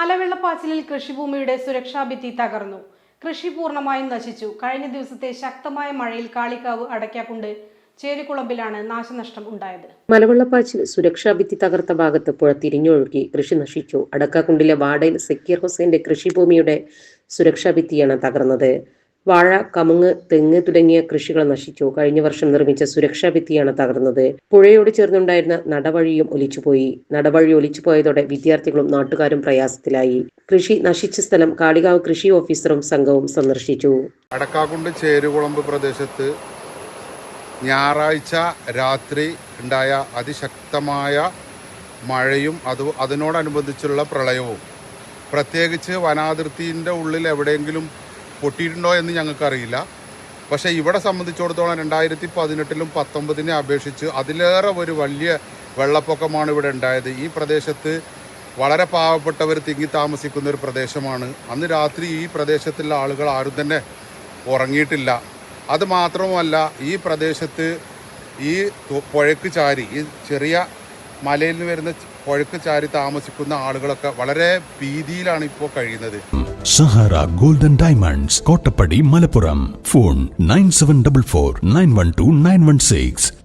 മലവെള്ളപ്പാച്ചിലിൽ കൃഷിഭൂമിയുടെ സുരക്ഷാഭിത്തി തകർന്നു. കൃഷി പൂർണ്ണമായും നശിച്ചു. കഴിഞ്ഞ ദിവസത്തെ ശക്തമായ മഴയിൽ കാളികാവ് അടയ്ക്കാക്കുണ്ട് ചേരിക്കുളമ്പിലാണ് നാശനഷ്ടം ഉണ്ടായത്. മലവെള്ളപ്പാച്ചിൽ സുരക്ഷാഭിത്തി തകർത്ത ഭാഗത്ത് പുഴ തിരിഞ്ഞൊഴുകി കൃഷി നശിച്ചു. അടക്കാക്കുണ്ടിലെ വാടയിൽ സക്കീർ ഹുസൈന്റെ കൃഷിഭൂമിയുടെ സുരക്ഷാഭിത്തിയാണ് തകർന്നത്. വാഴ, കമുങ്ങ്, തെങ്ങ് തുടങ്ങിയ കൃഷികൾ നശിച്ചു. കഴിഞ്ഞ വർഷം നിർമ്മിച്ച സുരക്ഷാഭിത്തിയാണ് തകർന്നത്. പുഴയോട് ചേർന്നുണ്ടായിരുന്ന നടവഴിയും ഒലിച്ചുപോയി. നടവഴി ഒലിച്ചുപോയതോടെ വിദ്യാർത്ഥികളും നാട്ടുകാരും പ്രയാസത്തിലായി. കൃഷി നശിച്ച സ്ഥലം കാളികാവ് കൃഷി ഓഫീസറും സംഘവും സന്ദർശിച്ചു. അടക്കാക്കുണ്ട് ചേരുകുളമ്പ് പ്രദേശത്ത് ഞായറാഴ്ച രാത്രി ഉണ്ടായ അതിശക്തമായ മഴയും അതിനോടനുബന്ധിച്ചുള്ള പ്രളയവും, പ്രത്യേകിച്ച് വനാതിർത്തിൻ്റെ ഉള്ളിൽ എവിടെയെങ്കിലും പൊട്ടിയിട്ടുണ്ടോ എന്ന് ഞങ്ങൾക്കറിയില്ല. പക്ഷേ ഇവിടെ സംബന്ധിച്ചിടത്തോളം 2018-ലും 2019-നെ അപേക്ഷിച്ച് അതിലേറെ ഒരു വലിയ വെള്ളപ്പൊക്കമാണ് ഇവിടെ ഉണ്ടായത്. ഈ പ്രദേശത്ത് വളരെ പാവപ്പെട്ടവർ തിങ്ങി താമസിക്കുന്ന ഒരു പ്രദേശമാണ്. അന്ന് രാത്രി ഈ പ്രദേശത്തുള്ള ആളുകൾ ആരും തന്നെ ഉറങ്ങിയിട്ടില്ല. അത് മാത്രവുമല്ല, ഈ പ്രദേശത്ത് ഈ പുഴയ്ക്ക് ചാരി, ഈ ചെറിയ മലയിൽ നിന്ന് വരുന്ന പുഴയ്ക്ക് ചാരി താമസിക്കുന്ന ആളുകളൊക്കെ വളരെ ഭീതിയിലാണ് ഇപ്പോൾ കഴിയുന്നത്. Sahara golden diamonds, Kottappadi, Malappuram. Phone 9744 912 916.